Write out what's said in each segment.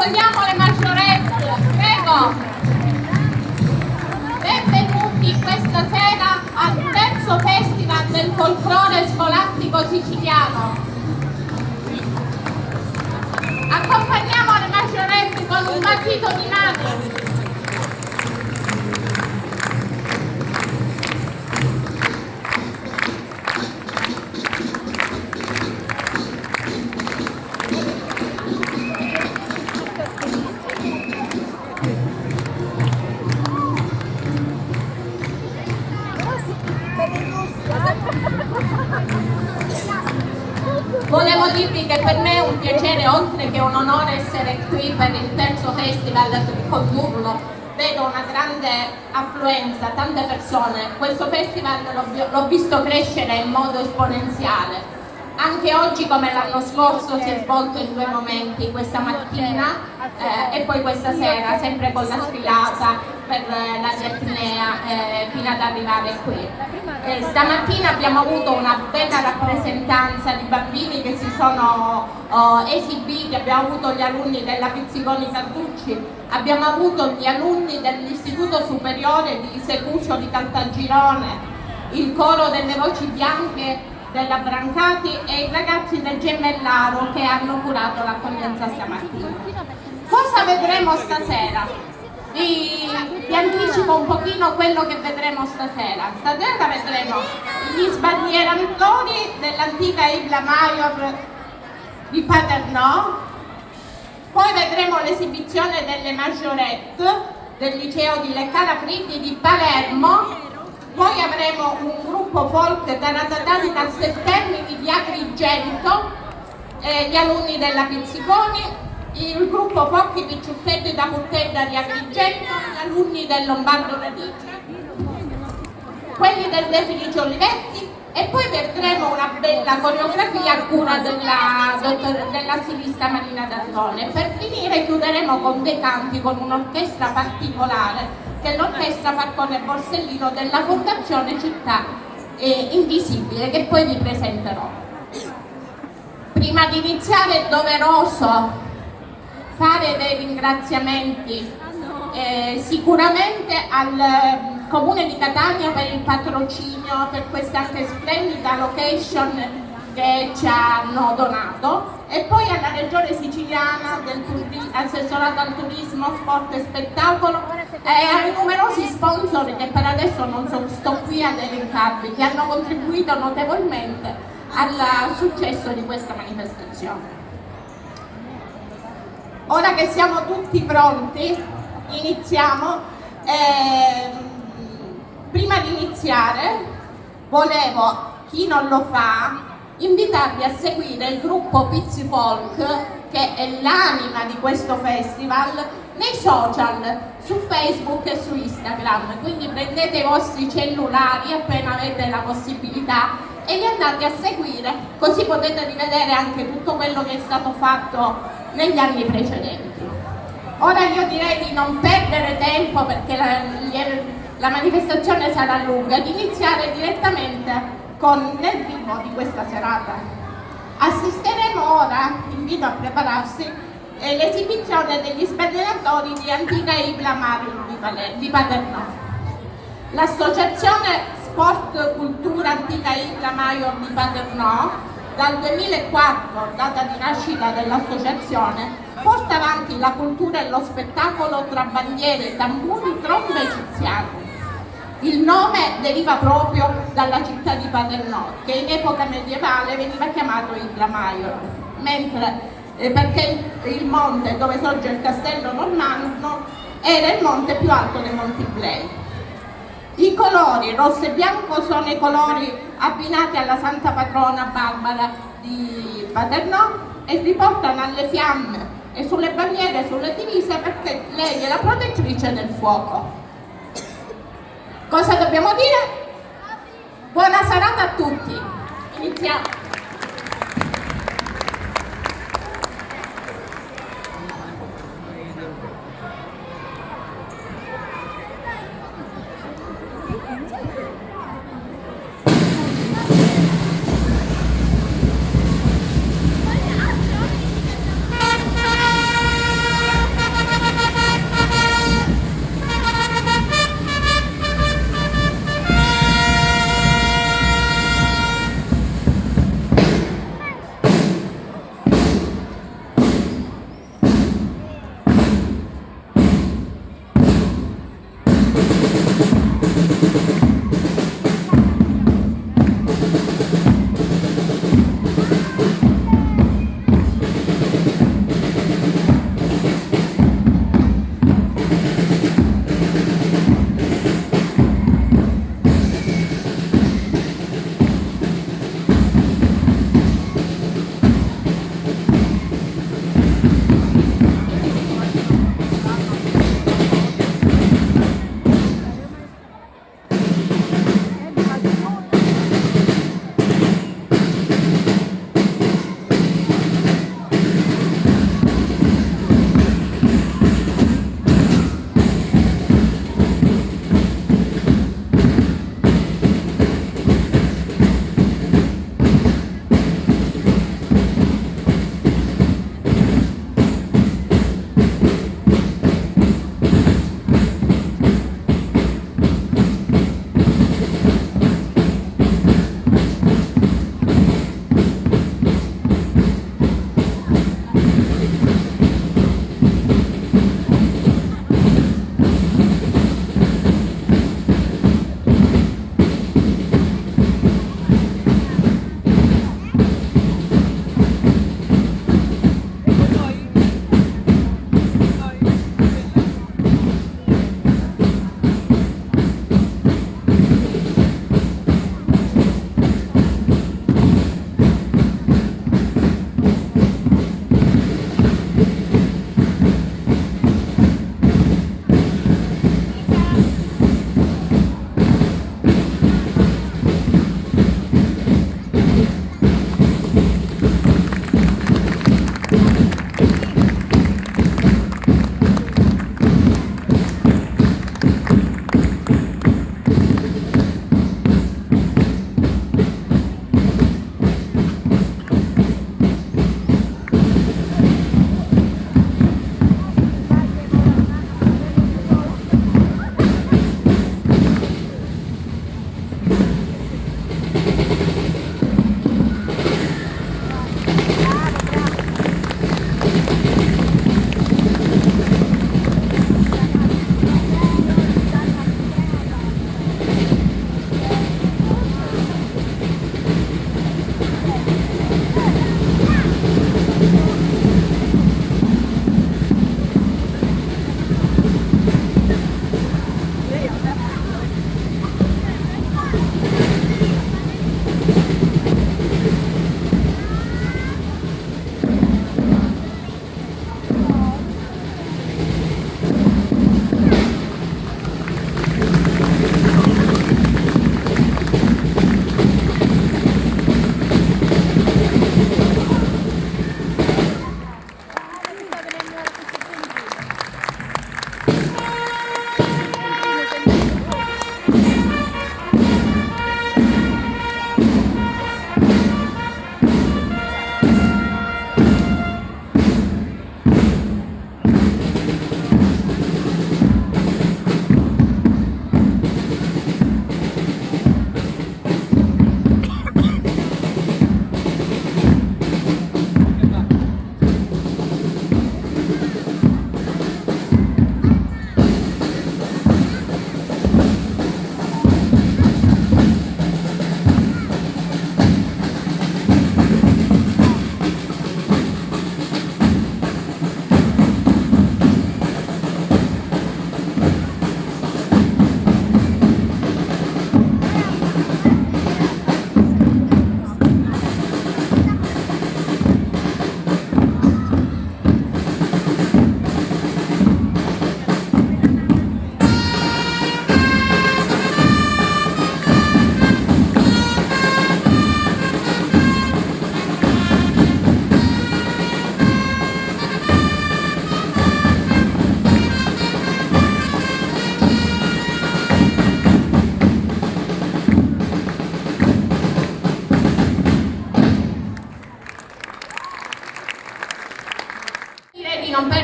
Accogliamo le maggiorette, prego. Benvenuti questa sera al terzo festival del folklore scolastico siciliano. Accompagniamo le maggiorette con un battito di mani. Volevo dirvi che per me è un piacere, oltre che un onore, essere qui per il terzo festival, per condurlo. Vedo una grande affluenza, tante persone. Questo festival l'ho visto crescere in modo esponenziale. Anche oggi, come l'anno scorso, si è svolto in due momenti, questa mattina e poi questa sera, sempre con la sfilata per la Diatnea fino ad arrivare qui. Stamattina abbiamo avuto una bella rappresentanza di bambini che si sono esibiti, abbiamo avuto gli alunni della Pizziconi Carducci, abbiamo avuto gli alunni dell'Istituto Superiore di Secusio di Caltagirone, il coro delle Voci Bianche della Brancati e i ragazzi del Gemellaro che hanno curato l'accoglienza stamattina. Cosa vedremo stasera? Vi anticipo un pochino quello che vedremo stasera. Stasera vedremo gli sbandieratori dell'antica Ibla Maior di Paternò, poi vedremo l'esibizione delle maggiorette del liceo di Leccara Fritti di Palermo. Poi avremo un gruppo folk taratatati da Settemini di Agrigento, gli alunni della Pizziconi, il gruppo Focchi Picciucchetti da Puttella di Agrigento, gli alunni del Lombardo Radice, quelli del De Felice Olivetti, e poi vedremo una bella coreografia a cura della stilista Marina D'Antone. Per finire chiuderemo con dei canti con un'orchestra particolare, che è l'orchestra Falcone Borsellino della Fondazione Città Invisibile, che poi vi presenterò. Prima di iniziare è doveroso fare dei ringraziamenti sicuramente al Comune di Catania per il patrocinio, per questa anche splendida location che ci hanno donato, e poi alla Regione Siciliana, assessorato al turismo, sport e spettacolo, e ai numerosi sponsor che per adesso non sto qui ad elencarvi, che hanno contribuito notevolmente al successo di questa manifestazione. Ora che siamo tutti pronti, iniziamo. Prima di iniziare volevo, chi non lo fa, invitarvi a seguire il gruppo Pizzi Folk, che è l'anima di questo festival, nei social, su Facebook e su Instagram. Quindi prendete i vostri cellulari appena avete la possibilità e li andate a seguire, così potete rivedere anche tutto quello che è stato fatto negli anni precedenti. Ora io direi di non perdere tempo, perché la manifestazione sarà lunga, di iniziare direttamente nel vivo di questa serata. Assisteremo ora, invito a prepararsi, l'esibizione degli sbandieratori di Antica Ibla Marium di Paternò. L'associazione Sport Cultura Antica Ibla Maior di Paternò, dal 2004, data di nascita dell'associazione, porta avanti la cultura e lo spettacolo tra bandiere, tamburi, trombe egiziane. Il nome deriva proprio dalla città di Paternò, che in epoca medievale veniva chiamato Ibla Maior, perché il monte dove sorge il castello normanno era il monte più alto dei Monti Iblei. I colori rosso e bianco sono i colori abbinati alla Santa Patrona Barbara di Paternò e riportano alle fiamme e sulle bandiere e sulle divise, perché lei è la protettrice del fuoco. Cosa dobbiamo dire? Buona serata a tutti. Iniziamo.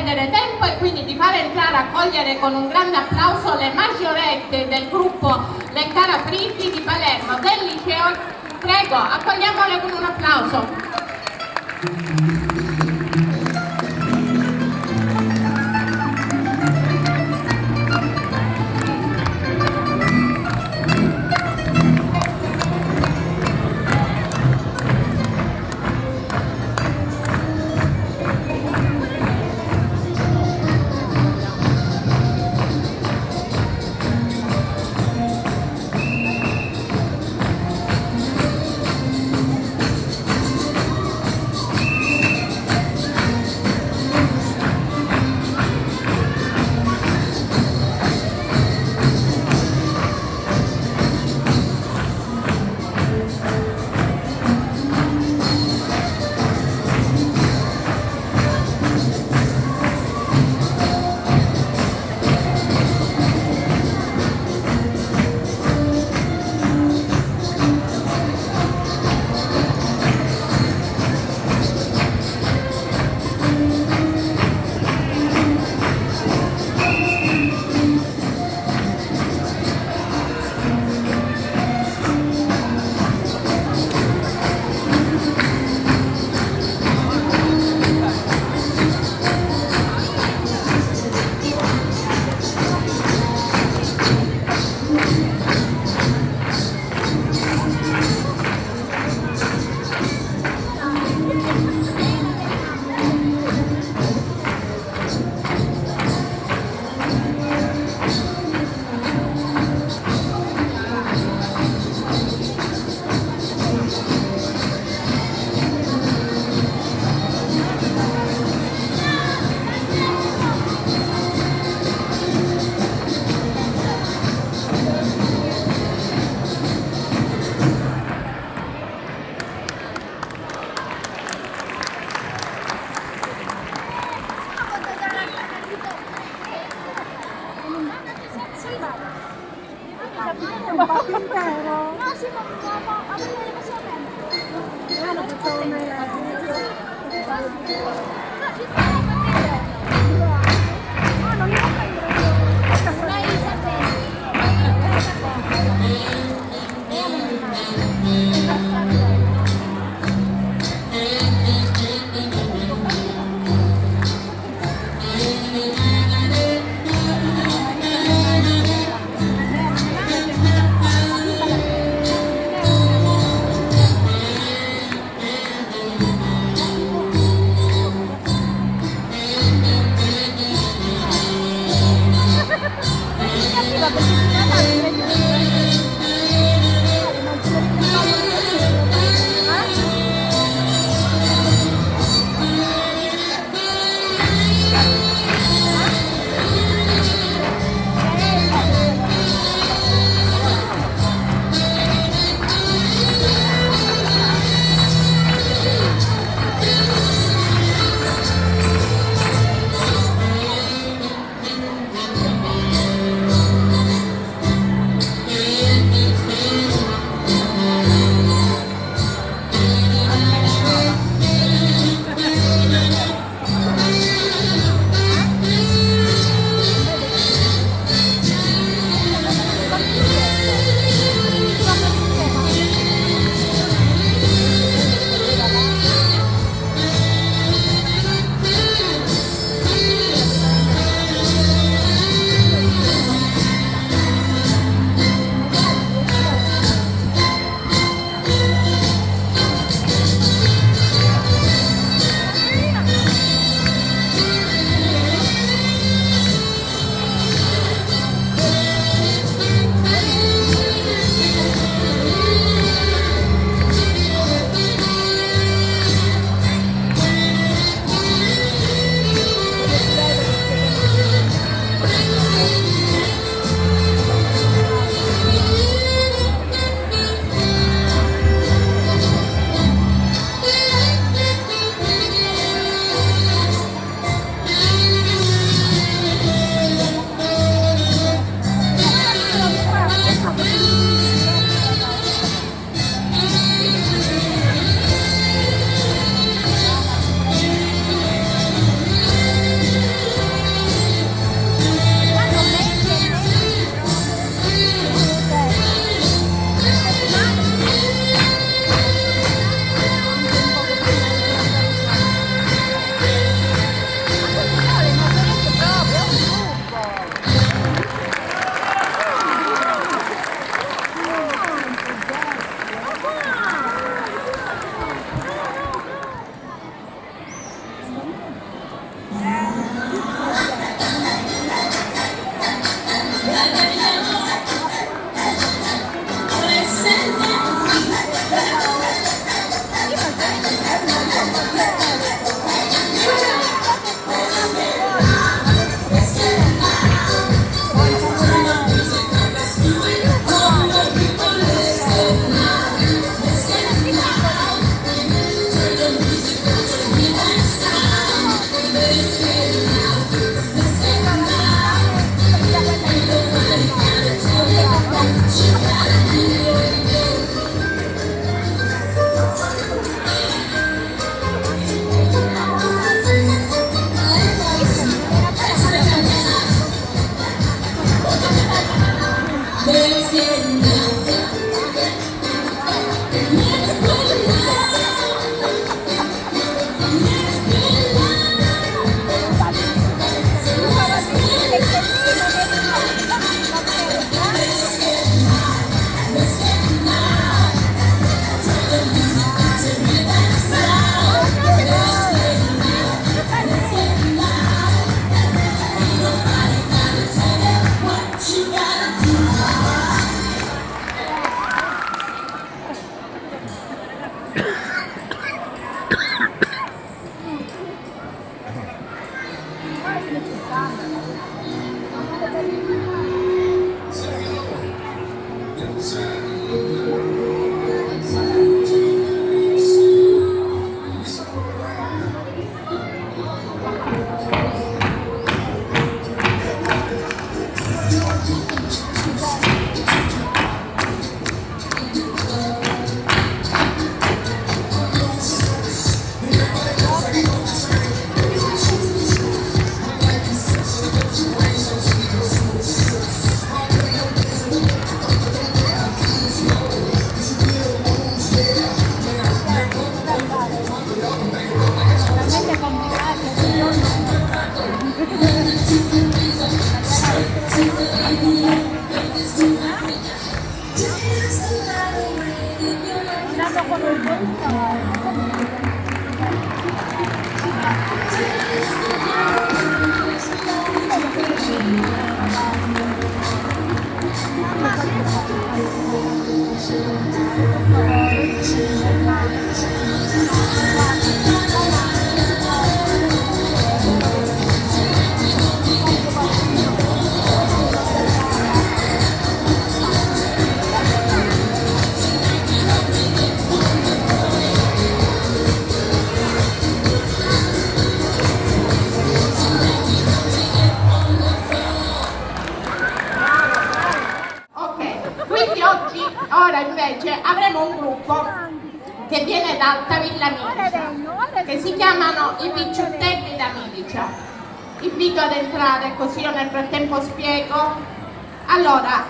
perdere tempo e quindi di far entrare a cogliere con un grande applauso le maggiorette del gruppo Leccara Fritti di Palermo del liceo. Prego, accogliamole con un applauso. Ora invece avremo un gruppo che viene da Altavilla Milicia, che si chiamano i Picciutelli da Milicia. Invito ad entrare così io nel frattempo spiego. Allora,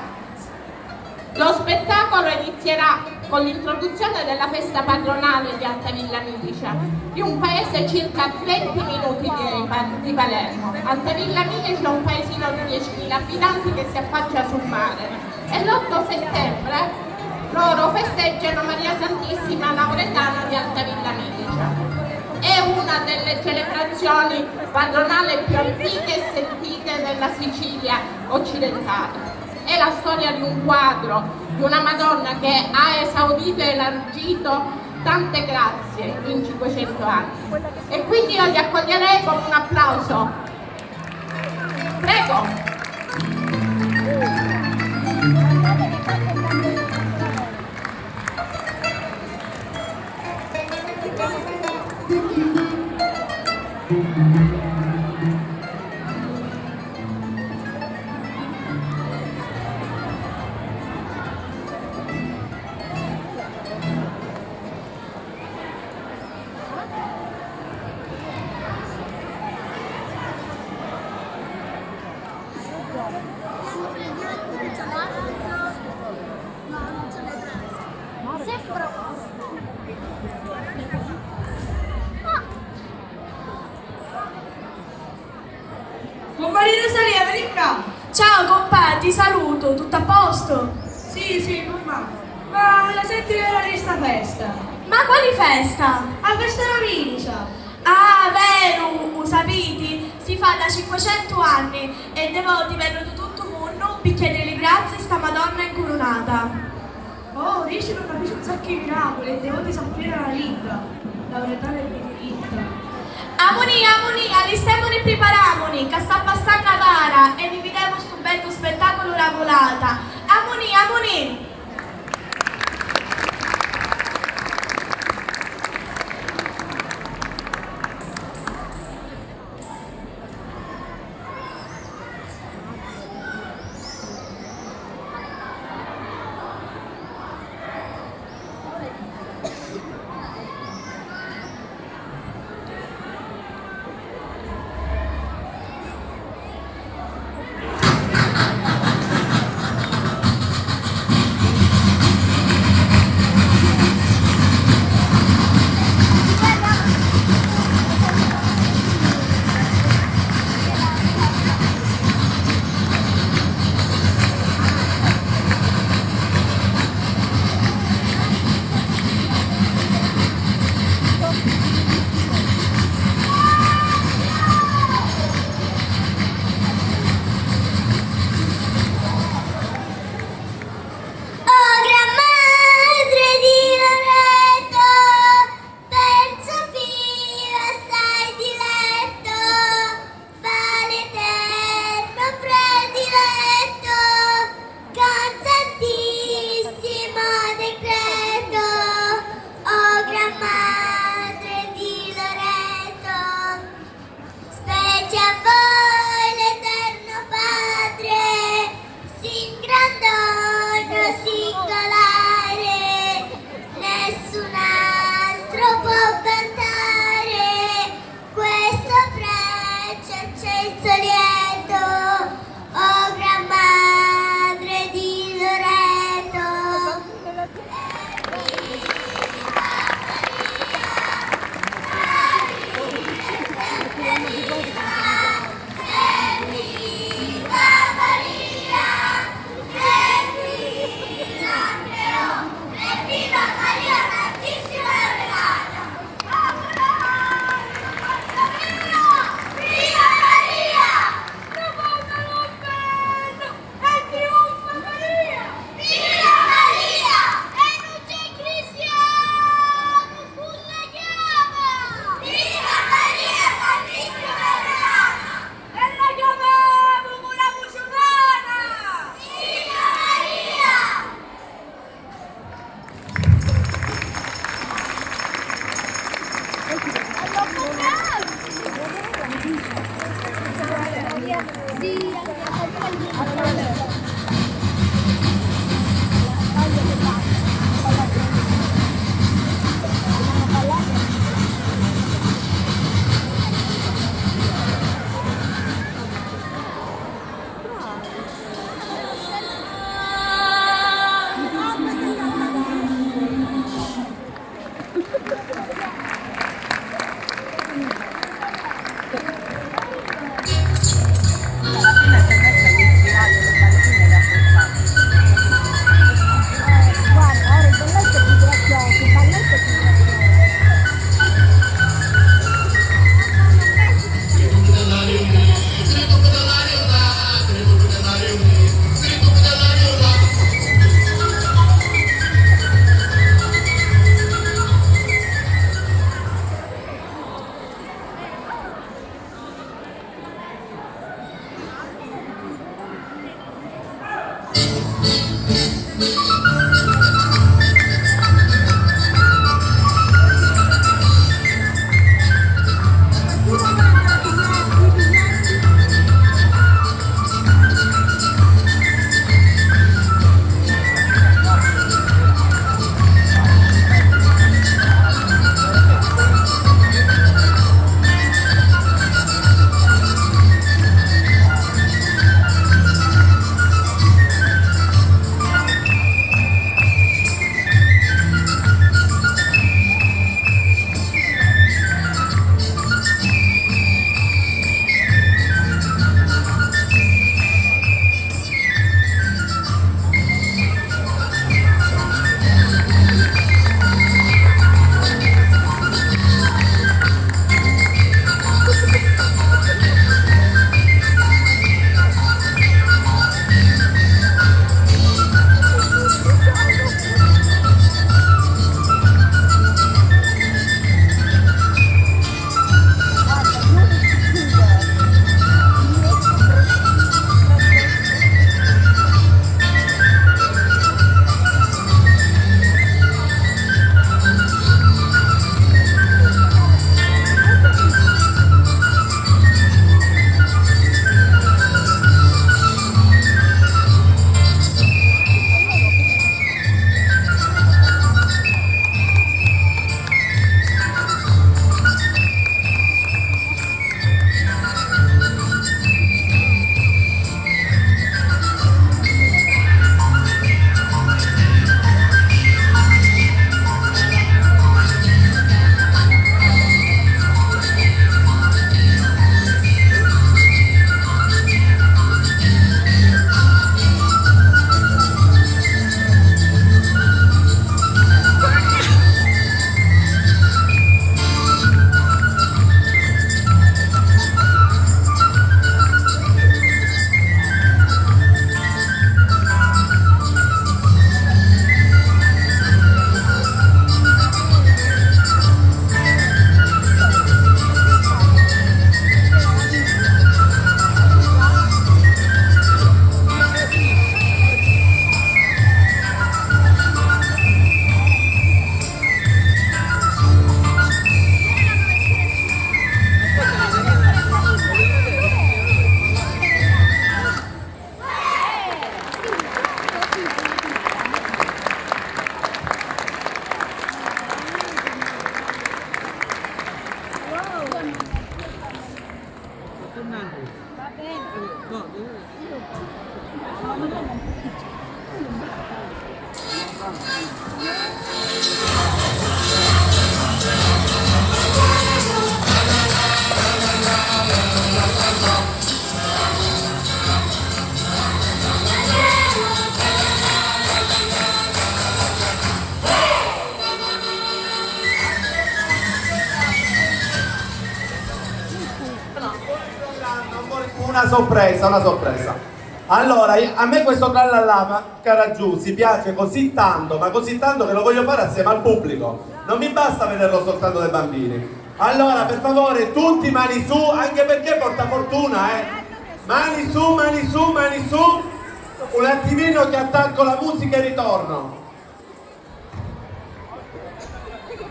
lo spettacolo inizierà con l'introduzione della festa padronale di Altavilla Milicia, di un paese circa a 20 minuti di Palermo. Altavilla Milicia è un paesino di 10.000 abitanti che si affaccia sul mare e l'8 settembre loro festeggiano Maria Santissima Lauretana di Altavilla Milicia. È una delle celebrazioni padronali più antiche e sentite della Sicilia occidentale. È la storia di un quadro, di una Madonna che ha esaudito e elargito tante grazie in 500 anni. E quindi io li accoglierei con un applauso. Prego. Compagni Rosalia, vieni qua! Ciao compà, ti saluto, tutto a posto? Sì, mamma. Ma la senti l'ora di sta festa? Ma quali festa? A festa della Milicia! Ah, vero, sapete? Si fa da 500 anni e devoti vengono tutto il mondo un bicchiere di grazie sta Madonna incoronata. Oh, dici non capisci un sacco di miracoli e devoti sapere la lingua. La verità è benedetta. Amoni, allistemoni e preparamoni, che sta passando a vara e vi vediamo sto bello spettacolo la volata. Amoni! Guarda, ora il balletto è più grazioso, il balletto è più grazioso. Una sorpresa. Allora, a me questo trallallà Caraggiù si piace così tanto, ma così tanto che lo voglio fare assieme al pubblico. Non mi basta vederlo soltanto dai bambini. Allora, per favore, tutti mani su, anche perché porta fortuna, Mani su, mani su, mani su. Un attimino che attacco la musica e ritorno.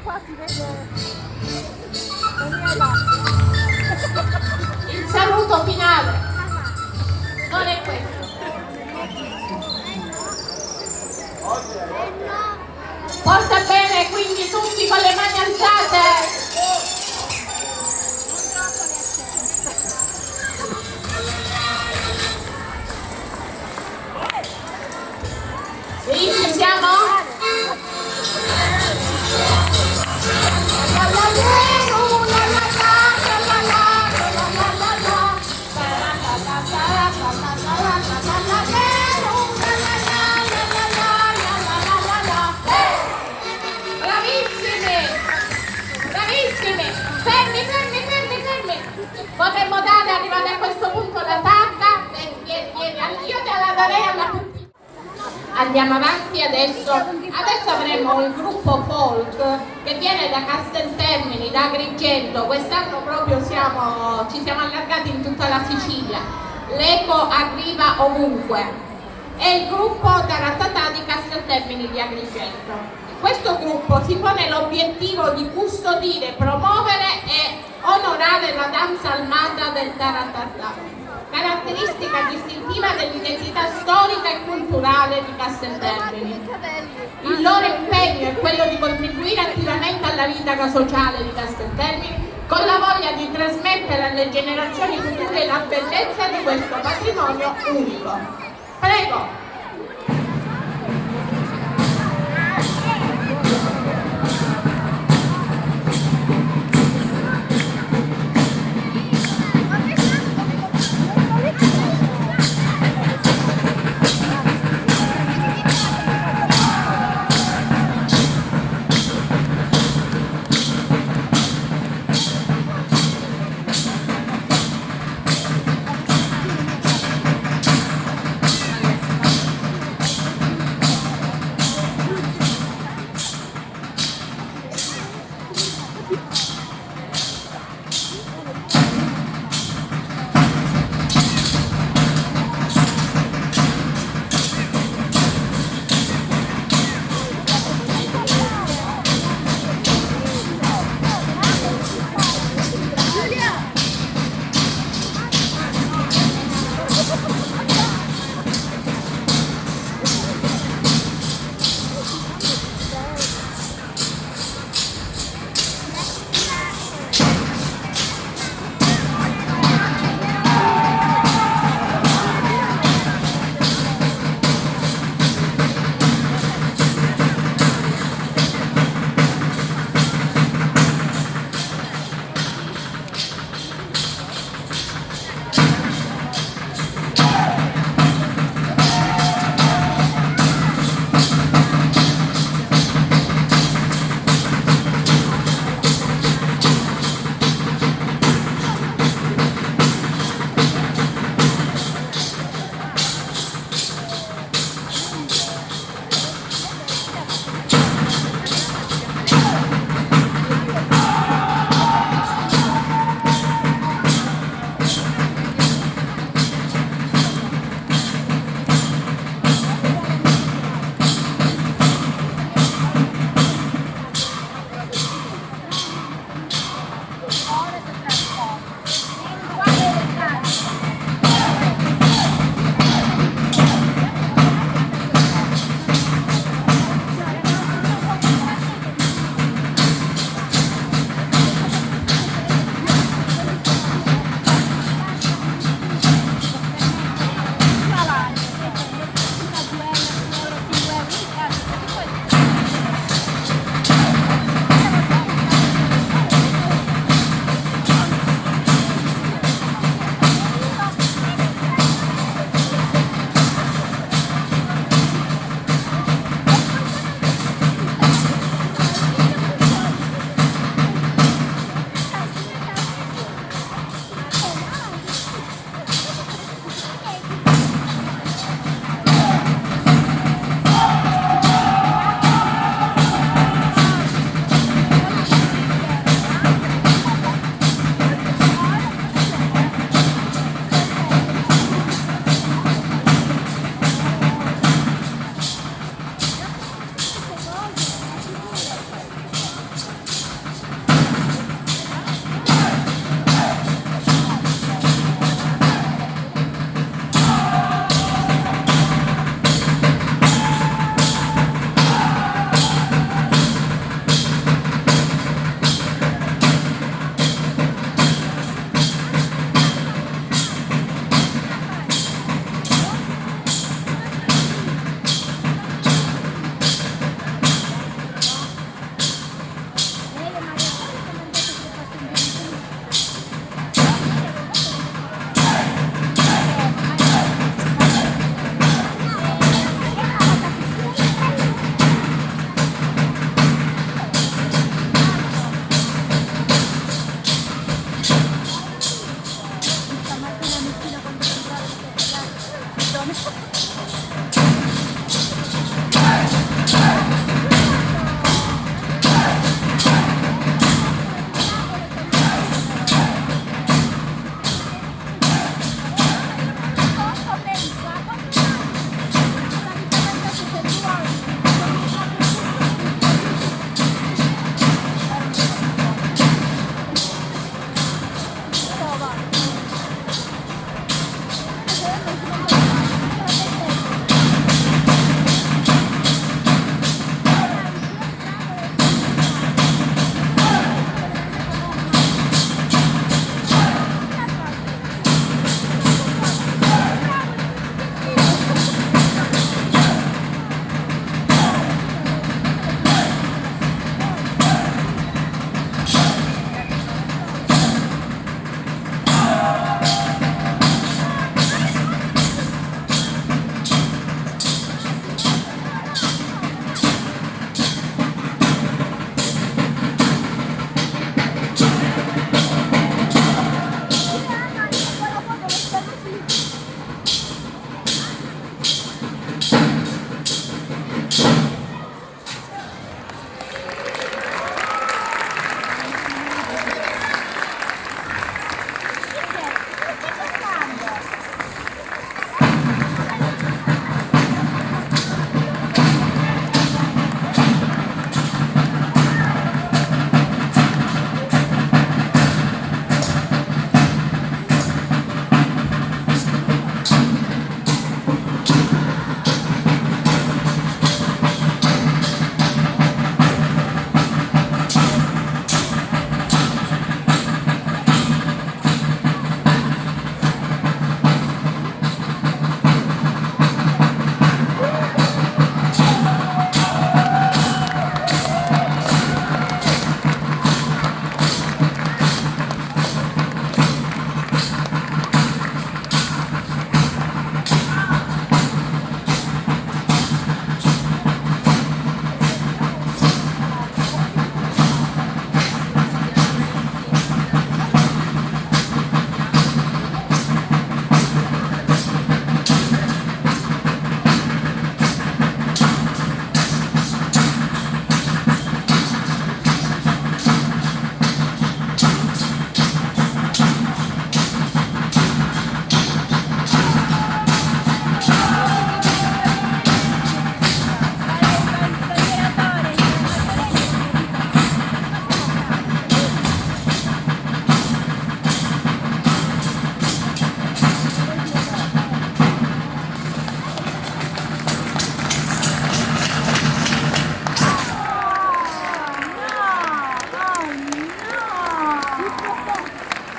Qua si vede Daniela. Il saluto finale non è questo. Porta bene, quindi tutti con le mani alzate. Sì, ci siamo? Andiamo avanti adesso. Adesso avremo il gruppo folk che viene da Casteltermini, da Agrigento. Quest'anno proprio ci siamo allargati in tutta la Sicilia. L'eco arriva ovunque. È il gruppo Taratatà di Casteltermini di Agrigento. Questo gruppo si pone l'obiettivo di custodire, promuovere e onorare la danza almada del Taratatà, caratteristica distintiva dell'identità storica e culturale di Casteltermini. Il loro impegno è quello di contribuire attivamente alla vita sociale di Casteltermini con la voglia di trasmettere alle generazioni future la bellezza di questo patrimonio unico. Prego!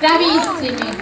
Bravissimi.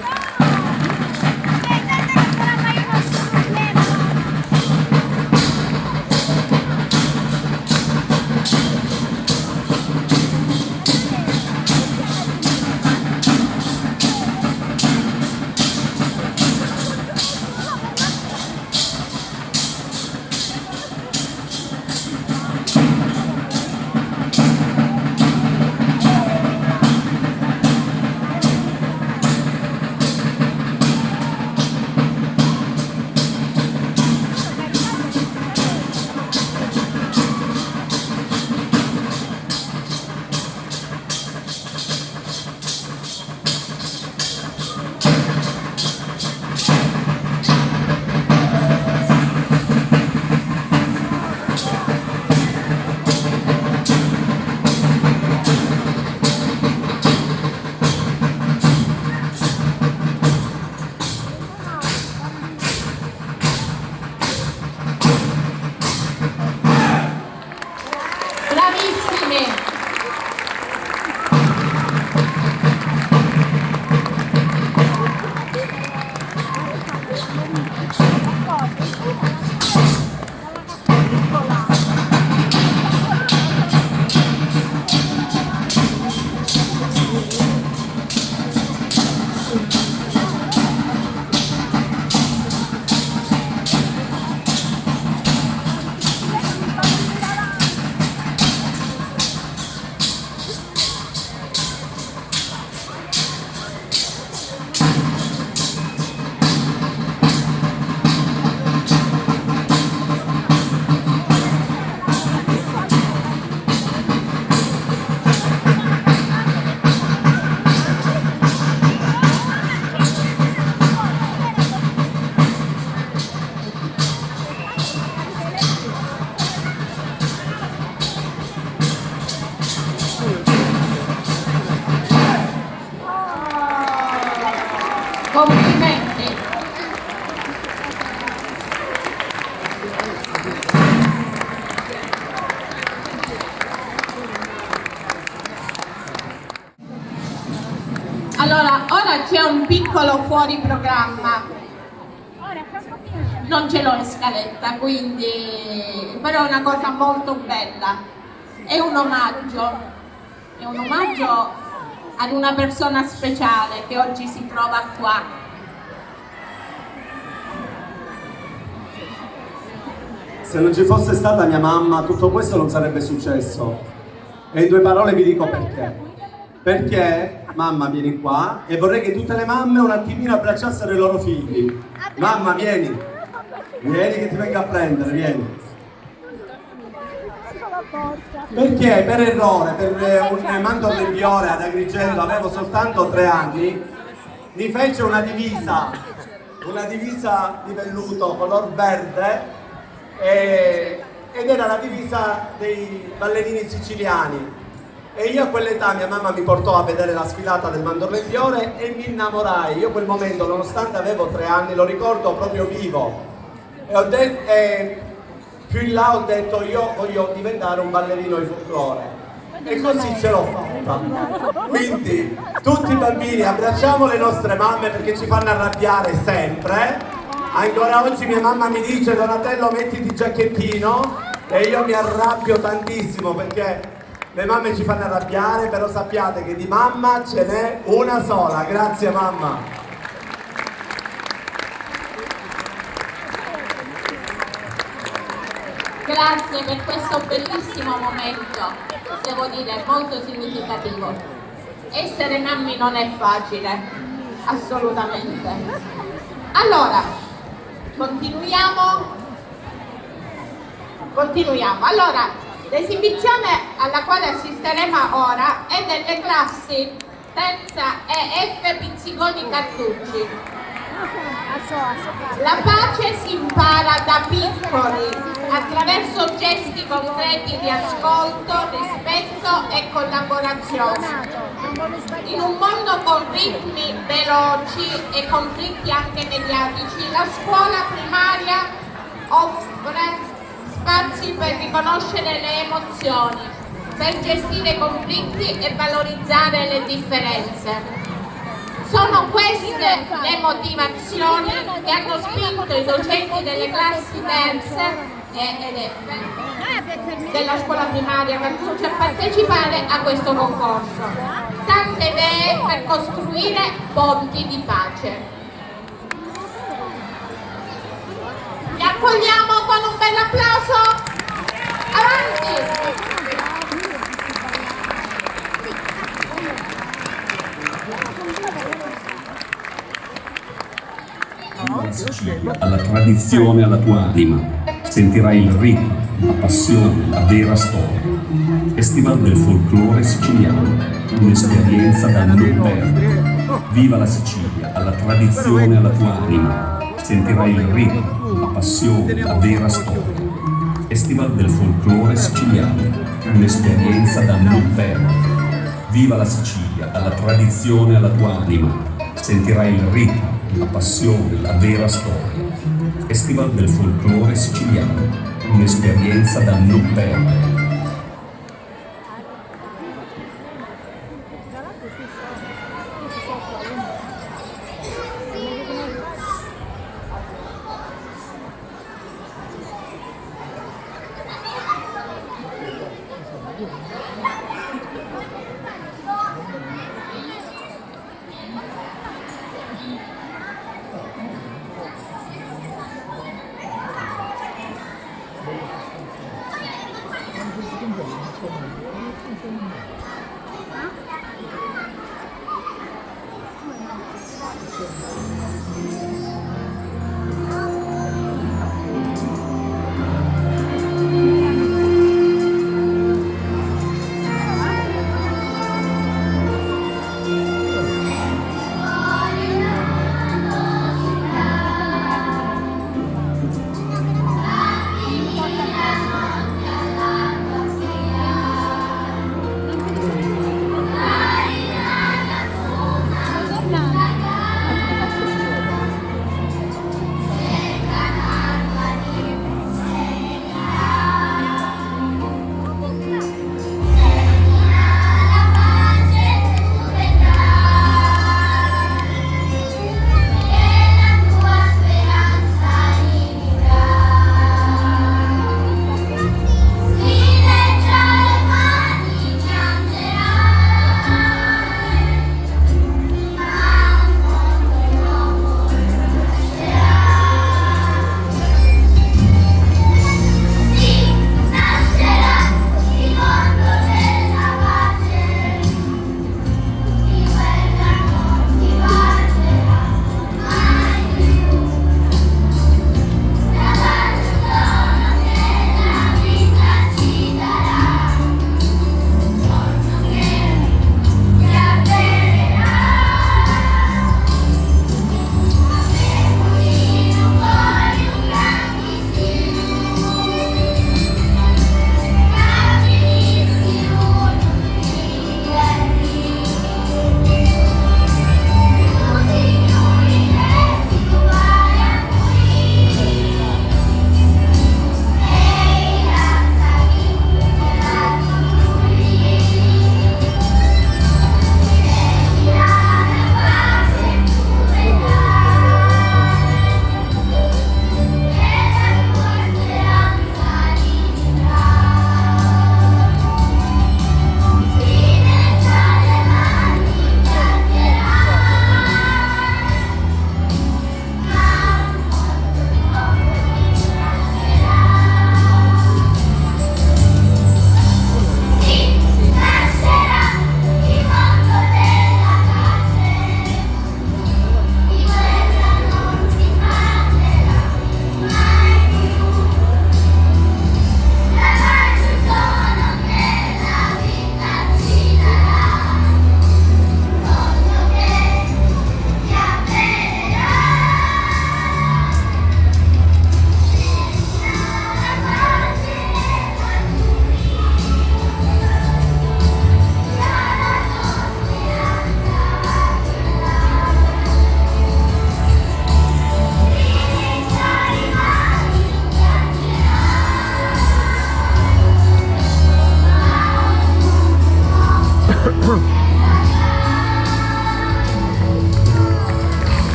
Bravissimi. Complimenti. Allora, ora c'è un piccolo fuori programma. Non ce l'ho in scaletta, quindi però è una cosa molto bella. È un omaggio ad una persona speciale che oggi si trova qua. Se non ci fosse stata mia mamma, tutto questo non sarebbe successo. E in 2 parole vi dico perché. Perché, mamma, vieni qua, e vorrei che tutte le mamme un attimino abbracciassero i loro figli. Mamma, vieni. Vieni che ti vengo a prendere, vieni. Perché per errore, per un mandorlenviore ad Agrigento, avevo soltanto 3 anni, mi fece una divisa di velluto color verde ed era la divisa dei ballerini siciliani. E io a quell'età mia mamma mi portò a vedere la sfilata del mandorlenviore e mi innamorai. Io quel momento, nonostante avevo 3 anni, lo ricordo proprio vivo. E più in là ho detto io voglio diventare un ballerino di folklore e così ce l'ho fatta. Quindi tutti i bambini abbracciamo le nostre mamme perché ci fanno arrabbiare sempre. Ancora oggi mia mamma mi dice Donatello mettiti il giacchettino e io mi arrabbio tantissimo perché le mamme ci fanno arrabbiare, però sappiate che di mamma ce n'è una sola. Grazie mamma. Grazie per questo bellissimo momento, devo dire molto significativo. Essere mammi non è facile, assolutamente. Allora, continuiamo. Allora, l'esibizione alla quale assisteremo ora è delle classi terza e F Pizzigoni Carducci. La pace si impara da piccoli, attraverso gesti concreti di ascolto, rispetto e collaborazione. In un mondo con ritmi veloci e conflitti anche mediatici, la scuola primaria offre spazi per riconoscere le emozioni, per gestire i conflitti e valorizzare le differenze. Sono queste le motivazioni che hanno spinto i docenti delle classi terze ed F della scuola primaria Cartucci a partecipare a questo concorso. Tante idee per costruire ponti di pace. Vi accogliamo con un bel applauso. Avanti! La Sicilia, alla tradizione, alla tua anima. Sentirai il ritmo, la passione, la vera storia. Festival del folklore siciliano, un'esperienza da non perdere. Viva la Sicilia, alla tradizione, alla tua anima. Sentirai il ritmo, la passione, la vera storia. Festival del folklore siciliano, un'esperienza da non perdere. Viva la Sicilia, alla tradizione, alla tua anima. Sentirai il ritmo, la passione, la vera storia. Festival del folklore siciliano, un'esperienza da non perdere.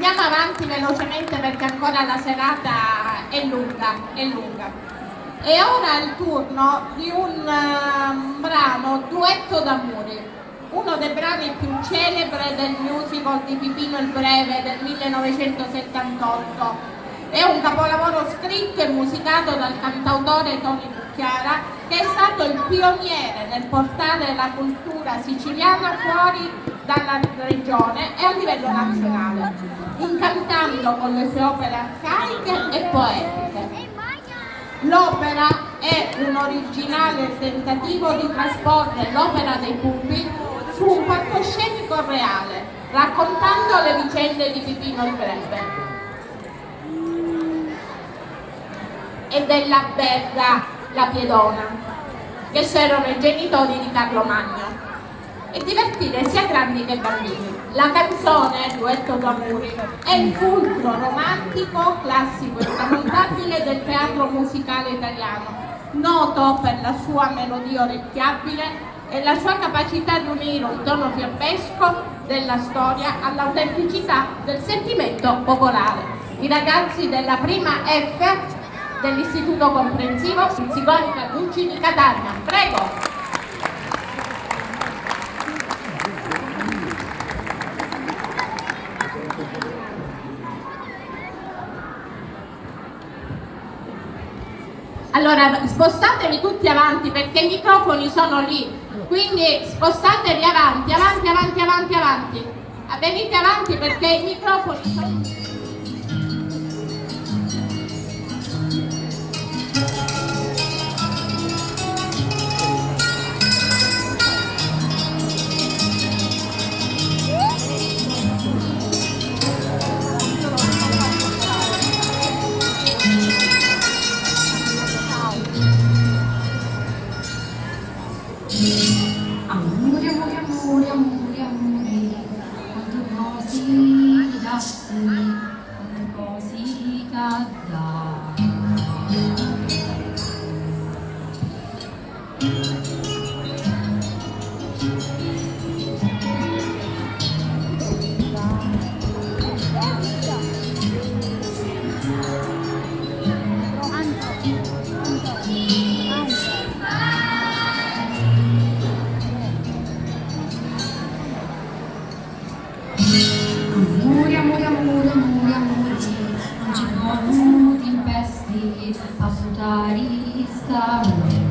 Andiamo avanti velocemente perché ancora la serata è lunga, è lunga. E ora è il turno di un brano, Duetto d'amore, uno dei brani più celebri del musical di Pipino il Breve del 1978. È un capolavoro scritto e musicato dal cantautore Tony Cucchiara, che è stato il pioniere nel portare la cultura siciliana fuori dalla regione e a livello nazionale, incantando con le sue opere arcaiche e poetiche. L'opera è un originale tentativo di trasporre l'opera dei Pupi su un palcoscenico reale, raccontando le vicende di Pipino il Breve e della Berga la Piedona, che erano i genitori di Carlo Magno, e divertire sia grandi che bambini. La canzone Duetto d'amore è il fulcro romantico, classico e intramontabile del teatro musicale italiano, noto per la sua melodia orecchiabile e la sua capacità di unire il tono fiabesco della storia all'autenticità del sentimento popolare. I ragazzi della prima F dell'Istituto Comprensivo Psiconica Ducci di Catania. Prego! Allora, spostatevi tutti avanti perché i microfoni sono lì, quindi spostatevi avanti, avanti, avanti, avanti, avanti. Venite avanti perché i microfoni sono lì. Amore, amore, amore, amore, amore, quante cose da quante cose da. Amore, amore, amore, amore, amore, non ci può tempesti a sudare sta amore.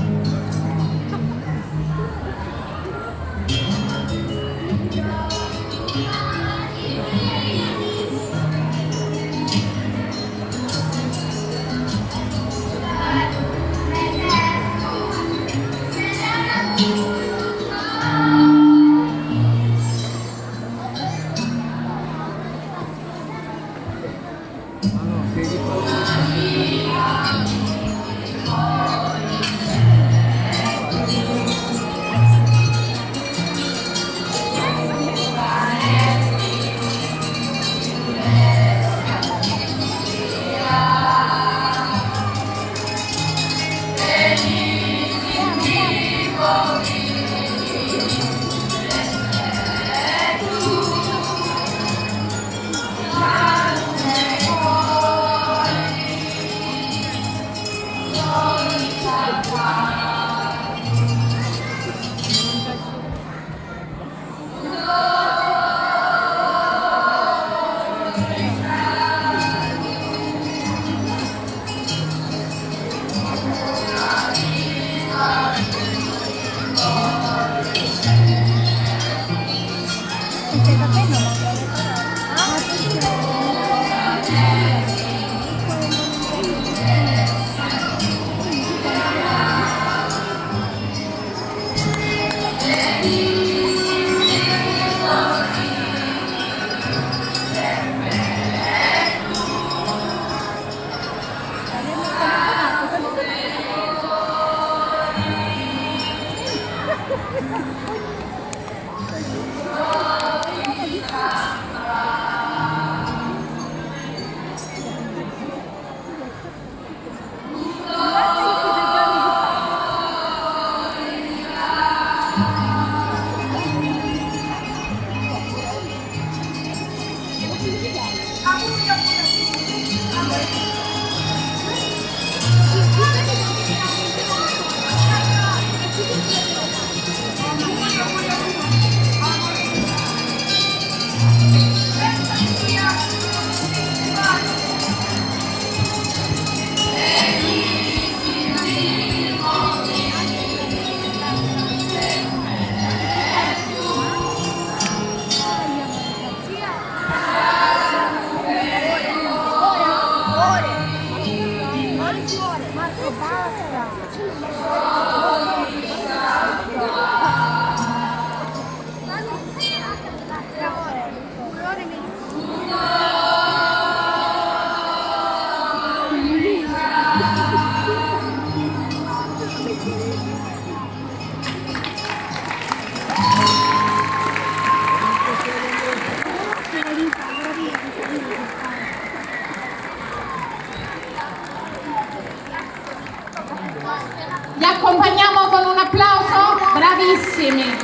bravissimi.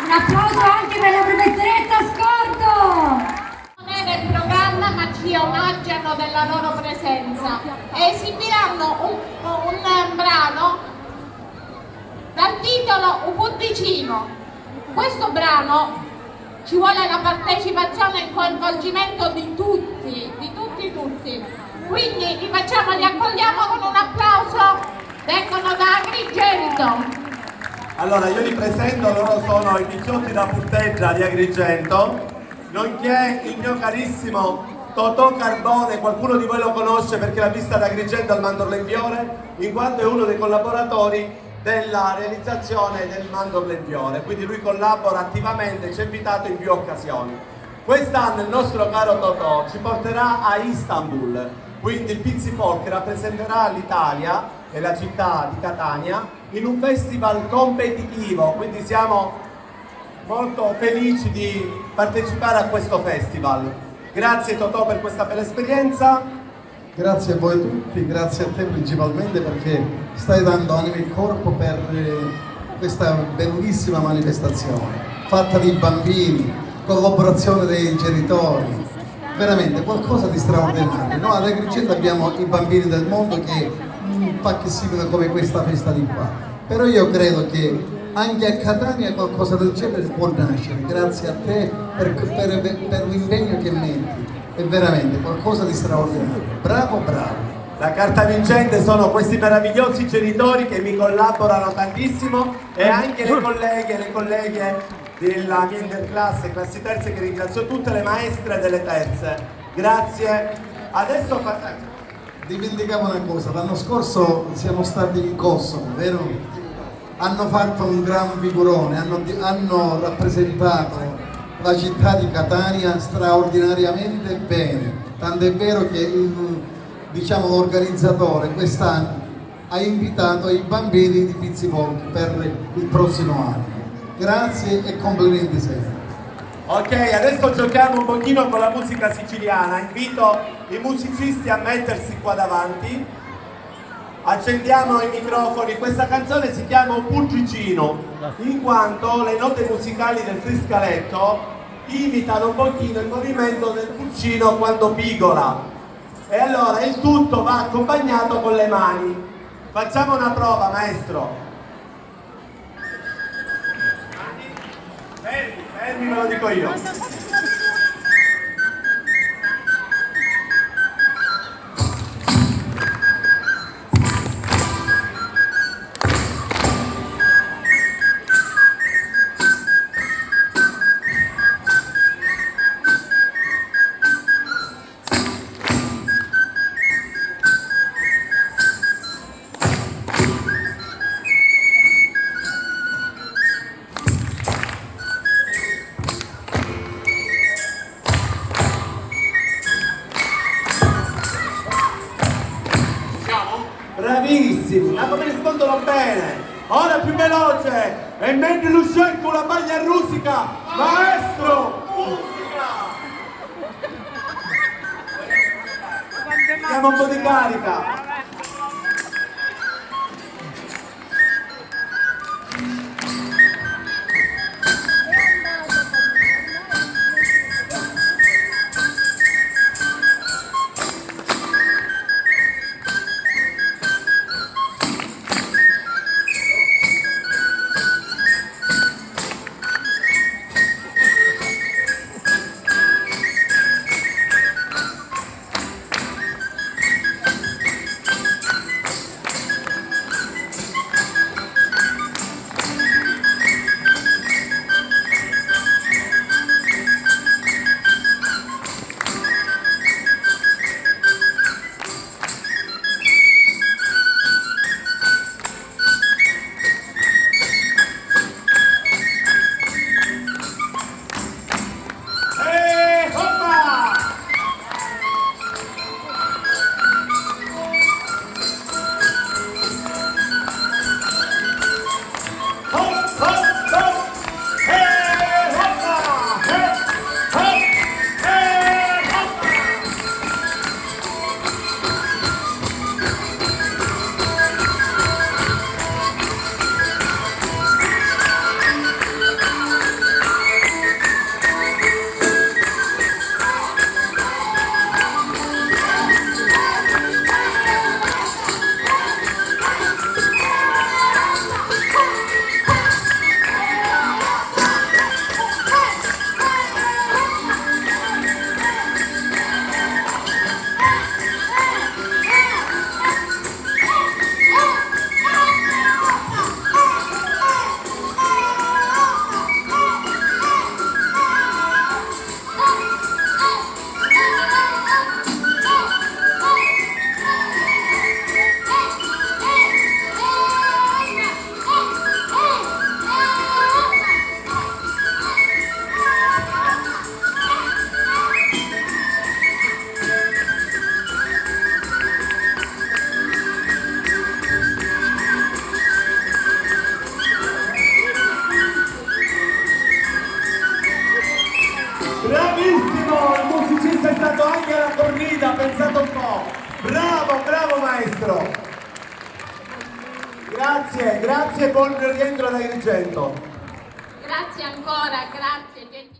Un applauso anche per la professoressa Scordo! Non era in programma, ma ci omaggiano della loro presenza e esibiranno un brano dal titolo Un Budicino. Questo brano ci vuole la partecipazione e il coinvolgimento di tutti. Quindi li accogliamo con un applauso. Vengono da Agrigento. Allora, io li presento, loro sono i picciotti da Purteggia di Agrigento, nonché il mio carissimo Totò Carbone. Qualcuno di voi lo conosce perché l'ha vista ad Agrigento al Mandorlo in Fiore, in quanto è uno dei collaboratori della realizzazione del Mandorlo in Fiore, quindi lui collabora attivamente, ci ha invitato in più occasioni. Quest'anno il nostro caro Totò ci porterà a Istanbul, quindi il Pizzifolk rappresenterà l'Italia e la città di Catania in un festival competitivo, quindi siamo molto felici di partecipare a questo festival. Grazie Totò per questa bella esperienza. Grazie a voi tutti, grazie a te principalmente perché stai dando anima e corpo per questa bellissima manifestazione fatta di bambini, collaborazione dei genitori, veramente qualcosa di straordinario. Noi ad Agrigento abbiamo i bambini del mondo che fa che simile come questa festa di qua, però io credo che anche a Catania qualcosa del genere può nascere grazie a te per l'impegno che metti, è veramente qualcosa di straordinario. Bravo. La carta vincente sono questi meravigliosi genitori che mi collaborano tantissimo e anche le colleghe della mia interclasse, classi terze, che ringrazio tutte le maestre delle terze. Grazie. Adesso Dimenticavo una cosa, l'anno scorso siamo stati in Kosovo, vero? Hanno fatto un gran figurone, hanno rappresentato la città di Catania straordinariamente bene, tant'è vero che l'organizzatore quest'anno ha invitato i bambini di Pizzifolk per il prossimo anno. Grazie e complimenti sempre. Ok, adesso giochiamo un pochino con la musica siciliana. Invito i musicisti a mettersi qua davanti. Accendiamo i microfoni. Questa canzone si chiama Un Pulcicino, in quanto le note musicali del friscaletto imitano un pochino il movimento del pulcino quando pigola. E allora il tutto va accompagnato con le mani. Facciamo una prova, maestro. Fermi, me lo dico io. Bravissimi, ma come rispondono bene? Ora più veloce! E mentre Luscenko la maglia russica, maestro, musica! Diamo un po' di carica! Bravissimo, il musicista è stato anche alla corrida, pensate un po'. Bravo, bravo maestro. Grazie, grazie, buon rientro da Agrigento. Grazie ancora, grazie.